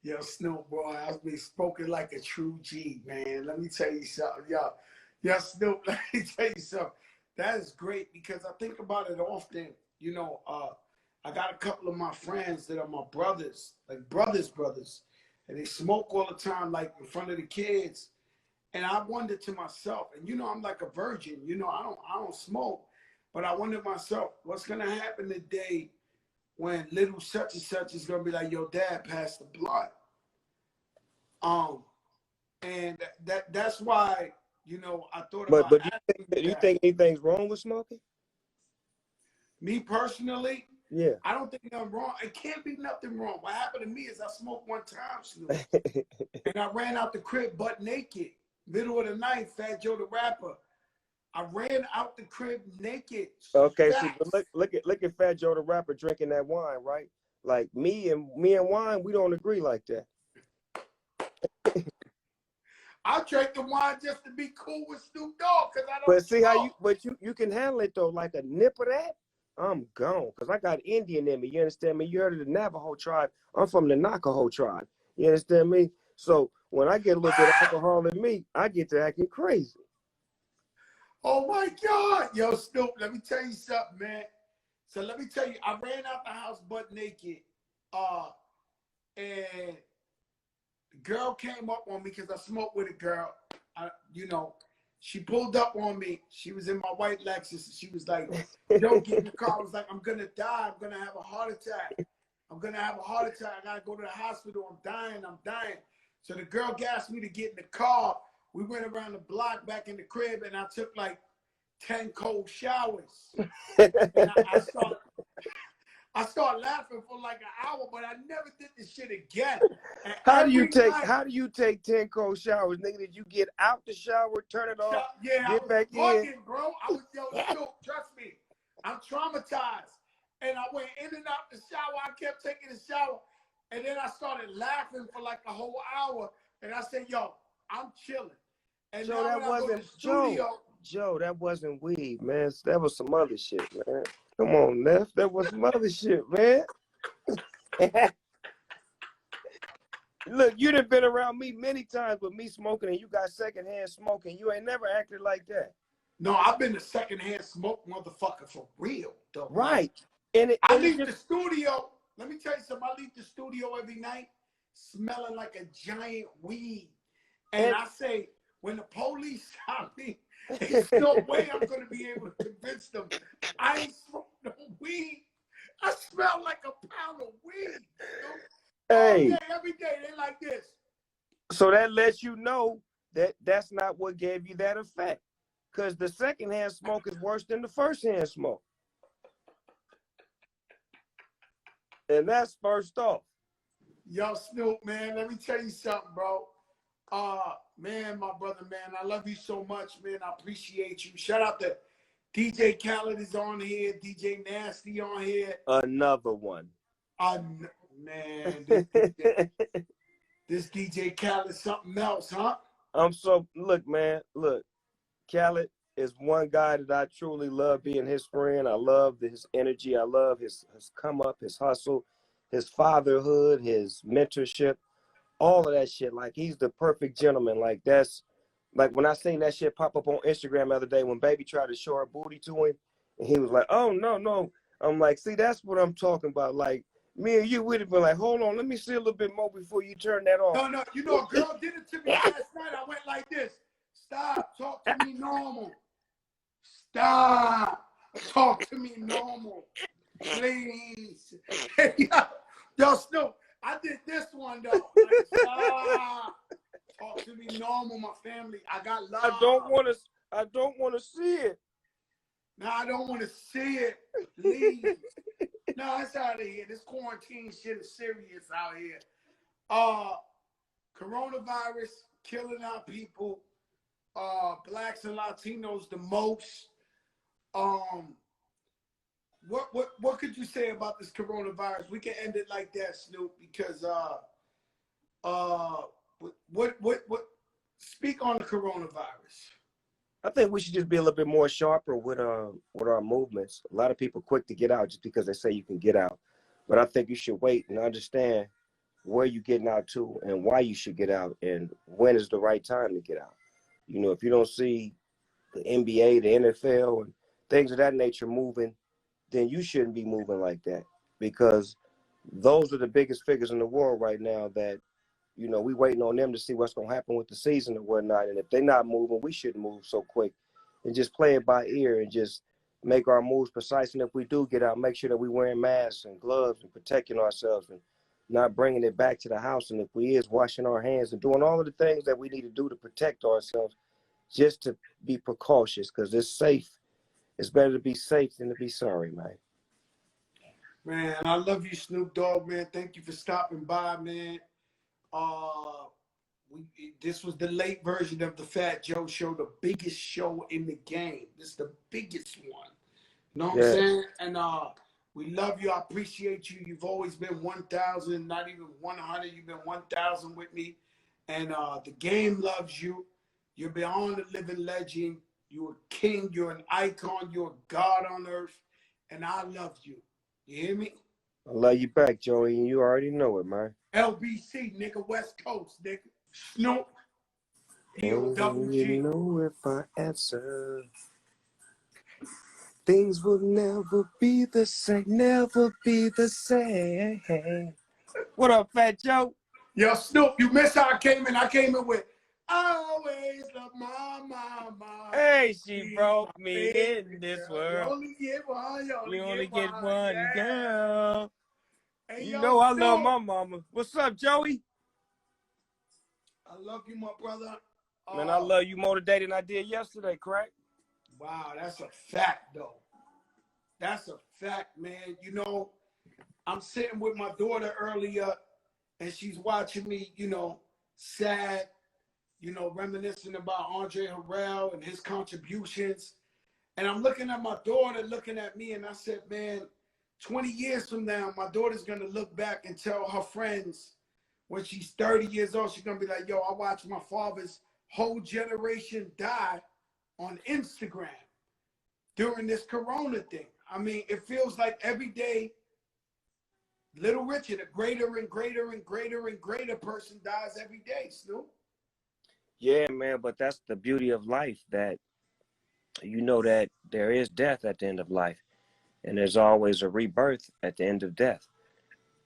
Yo, Snoop, boy, I've been spoken like a true G, man. Let me tell you something, yo, Snoop. Let me tell you something. That is great because I think about it often. You know, I got a couple of my friends that are my brothers, like brothers, and they smoke all the time, like in front of the kids. And I wonder to myself, and you know, I'm like a virgin. You know, I don't smoke, but I wonder to myself, what's gonna happen the day when little such and such is gonna be like, "Yo, dad passed the blunt." And that's why, you know, I thought But about but asking you do you that. think anything's wrong with smoking? Me personally, Yeah. I don't think nothing wrong. It can't be nothing wrong. What happened to me is I smoked one time, Snoop, and I ran out the crib butt naked, middle of the night. Fat Joe the rapper. I ran out the crib naked. Okay, see, but Facts. look at Fat Joe the rapper drinking that wine, right? Like me and wine, we don't agree like that. I drank the wine just to be cool with Snoop Dogg because I But don't see how smoke. you can handle it though, like a nip of that. I'm gone because I got Indian in me. You understand me? You heard of the Navajo tribe? I'm from the Navajo tribe. You understand me? So when I get a little bit of alcohol in me, I get to acting crazy. Oh my God. Yo, Snoop, let me tell you something, man. So let me tell you, I ran out the house butt naked. And the girl came up on me because I smoked with a girl. You know, she pulled up on me. She was in my white Lexus. And she was like, "Don't get in the car." I was like, "I'm going to die. I'm going to have a heart attack. I'm going to have a heart attack. I got to go to the hospital. I'm dying. So the girl gassed me to get in the car. We went around the block back in the crib, and I took like 10 cold showers. And I started laughing for like an hour, but I never did this shit again. And How do every night, you take 10 cold showers, nigga? Did you get out the shower, turn it off, yeah, I get was back in? bugging, bro. I was, yo, trust me, I'm traumatized. And I went in and out the shower. I kept taking a shower. And then I started laughing for like a whole hour. And I said, yo, I'm chilling. And Joe, now that when I go to wasn't the studio, Joe, that wasn't weed, man. That was some other shit, man. Come on, Neff. That was some other shit, man. Look, you done been around me many times with me smoking and you got secondhand smoking. You ain't never acted like that. no, I've been a secondhand smoke motherfucker for real, though. Right. Like, I leave just... the studio. Let me tell you something. I leave the studio every night smelling like a giant weed. And I say, when the police stop me, there's no way I'm going to be able to convince them I ain't smoked no weed. I smell like a pound of weed. All day, every day, they like this. So that lets you know that that's not what gave you that effect. Because the secondhand smoke is worse than the firsthand smoke. And that's first off. Yo, Snoop, man, let me tell you something, bro. Man, my brother, man, I love you so much, man. I appreciate you. Shout out to DJ Khaled is on here, DJ Nasty on here. Another one. Man, this DJ Khaled is something else, huh? Look, man, Khaled is one guy that I truly love being his friend. I love his energy. I love his come up, his hustle, his fatherhood, his mentorship, all of that shit. Like, he's the perfect gentleman. Like, that's like when I seen that shit pop up on Instagram the other day when Baby tried to show her booty to him, and he was like, "Oh no." I'm like, see, that's what I'm talking about. Like, me and you would have been like, hold on, let me see a little bit more before you turn that off. No, you know, a girl did it to me last night. I went like this. Stop, talk to me normal. Stop, talk to me normal, please. Yo, Snoop, I did this one though. Like, stop, talk to me normal, my family. I got love. I don't want to see it. No, I don't want to see it. Please. No, it's out of here. This quarantine shit is serious out here. Coronavirus killing our people. Blacks and Latinos the most. What could you say about this coronavirus? We can end it like that, Snoop, because what speak on the coronavirus. I think we should just be a little bit more sharper with our movements. A lot of people quick to get out just because they say you can get out, but I think you should wait and understand where you getting out to and why you should get out and when is the right time to get out. You know, if you don't see the NBA, the NFL, and things of that nature moving, then you shouldn't be moving like that, because those are the biggest figures in the world right now that, you know, we waiting on them to see what's going to happen with the season and whatnot. And if they're not moving, we shouldn't move so quick and just play it by ear and just make our moves precise. And if we do get out, make sure that we're wearing masks and gloves and protecting ourselves and not bringing it back to the house. And if we is, washing our hands and doing all of the things that we need to do to protect ourselves, just to be precautious, because it's safe. It's better to be safe than to be sorry, man. Man, I love you, Snoop Dogg, man. Thank you for stopping by, man. This was the late version of the Fat Joe Show, the biggest show in the game. This is the biggest one. You know what I'm saying? And we love you. I appreciate you. You've always been 1,000, not even 100. You've been 1,000 with me. And the game loves you. You're beyond a living legend. You're a king. You're an icon. You're a god on earth. And I love you. You hear me? I love you back, Joey, and you already know it, man. LBC, nigga, West Coast, nigga. Snoop. Oh, you know if I answer, things will never be the same, never be the same. What up, Fat Joe? Yo, Snoop, you missed how I came in. I came in with, I always love my mama. Hey, she brought me in this world. You only get one, you only get one, yeah. girl. Hey, you yo, know I Snoop. love my mama. What's up, Joey? I love you, my brother. Man, I love you more today than I did yesterday, correct? Wow, that's a fact, though. That's a fact, man. You know, I'm sitting with my daughter earlier, and she's watching me, you know, sad, you know, reminiscing about Andre Harrell and his contributions. And I'm looking at my daughter, looking at me, and I said, man, 20 years from now, my daughter's going to look back and tell her friends when she's 30 years old, she's going to be like, yo, I watched my father's whole generation die on Instagram during this corona thing. I mean, it feels like every day, Little Richard, a greater and greater and greater and greater person dies every day, Snoop. Yeah, man, but that's the beauty of life, that you know that there is death at the end of life, and there's always a rebirth at the end of death.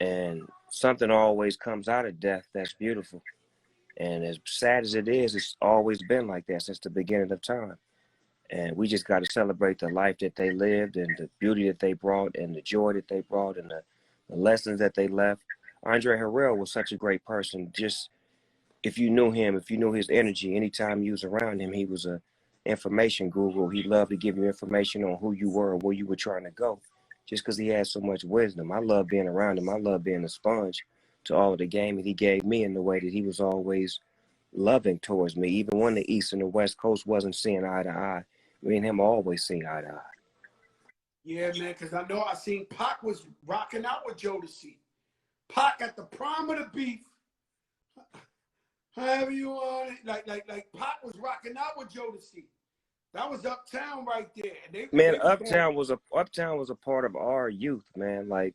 And something always comes out of death that's beautiful. And as sad as it is, it's always been like that since the beginning of time. And we just got to celebrate the life that they lived and the beauty that they brought and the joy that they brought and the lessons that they left. Andre Harrell was such a great person. Just if you knew him, if you knew his energy, anytime you was around him, he was a information guru. He loved to give you information on who you were and where you were trying to go, just because he had so much wisdom. I love being around him. I love being a sponge to all of the game that he gave me, in the way that he was always loving towards me, even when the East and the West Coast wasn't seeing eye to eye. Me and him always see eye to eye. Yeah, man, because I know I seen Pac was rocking out with Jodeci. Pac at the prime of the beef. However you want it. Like Pac was rocking out with Jodeci. That was Uptown right there. Man, Uptown was a part of our youth, man. Like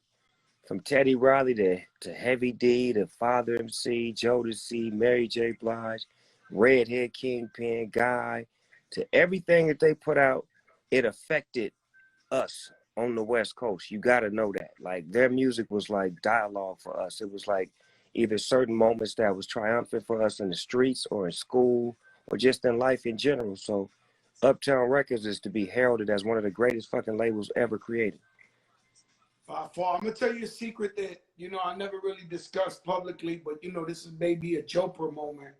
from Teddy Riley to Heavy D to Father MC, Jodeci, Mary J. Blige, Redhead Kingpin, Guy, to everything that they put out, it affected us on the West Coast. You got to know that. Like their music was like dialogue for us. It was like either certain moments that was triumphant for us in the streets or in school or just in life in general. So Uptown Records is to be heralded as one of the greatest fucking labels ever created. By far. I'm gonna tell you a secret that I never really discussed publicly, but this is maybe a Joper moment.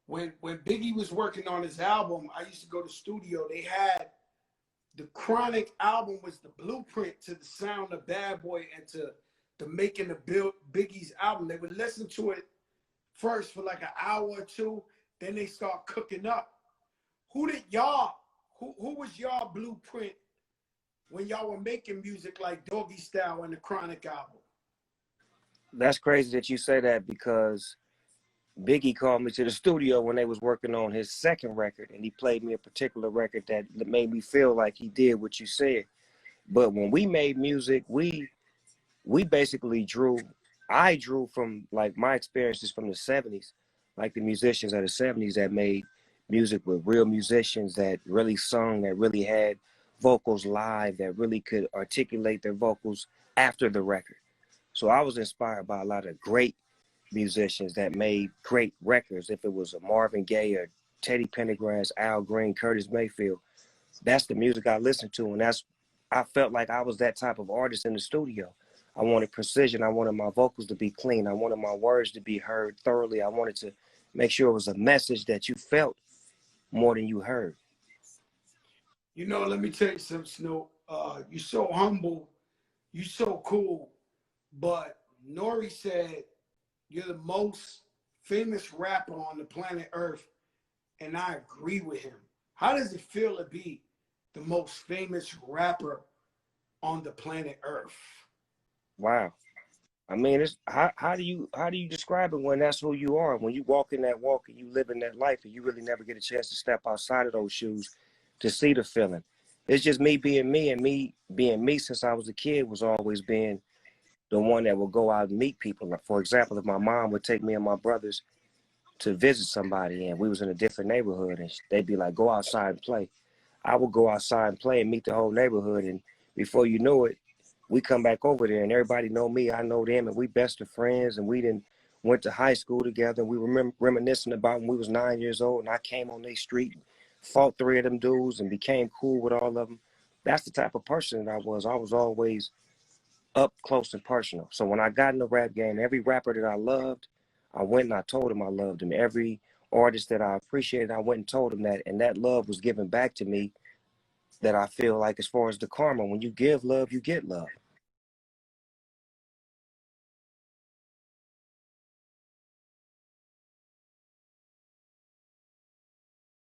When Biggie was working on his album, I used to go to studio. They had the Chronic album was the blueprint to the sound of Bad Boy and to the making of Biggie's album. They would listen to it first for like an hour or two, then they start cooking up. Who was y'all blueprint when y'all were making music like Doggy Style and the Chronic album? That's crazy that you say that, because Biggie called me to the studio when they was working on his second record, and he played me a particular record that made me feel like he did what you said. But when we made music, we basically drew I drew from like my experiences from the 70s, like the musicians of the 70s that made music with real musicians that really sung, that really had vocals live, that really could articulate their vocals after the record. So I was inspired by a lot of great musicians that made great records. If it was a Marvin Gaye or Teddy Pendergrass, Al Green, Curtis Mayfield, that's the music I listened to, and I felt like I was that type of artist in the studio. I wanted precision. I wanted my vocals to be clean. I wanted my words to be heard thoroughly. I wanted to make sure it was a message that you felt more than you heard. You know, let me tell you something, Snoop. You're so humble. You're so cool. But Nori said you're the most famous rapper on the planet Earth, and I agree with him. How does it feel to be the most famous rapper on the planet Earth? Wow. I mean, it's how do you describe it when that's who you are? When you walk in that walk and you live in that life and you really never get a chance to step outside of those shoes to see the feeling. It's just me being me, and me being me since I was a kid was always being the one that would go out and meet people. Like, for example, if my mom would take me and my brothers to visit somebody and we was in a different neighborhood and they'd be like, go outside and play. I would go outside and play and meet the whole neighborhood. And before you know it, we come back over there and everybody know me, I know them, and we best of friends. And we didn't went to high school together. And we were reminiscing about when we was 9 years old and I came on their street, fought three of them dudes and became cool with all of them. That's the type of person that I was. I was always up close and personal. So when I got in the rap game, every rapper that I loved, I went and I told him I loved him. Every artist that I appreciated, I went and told him that. And that love was given back to me, that I feel like, as far as the karma, when you give love, you get love.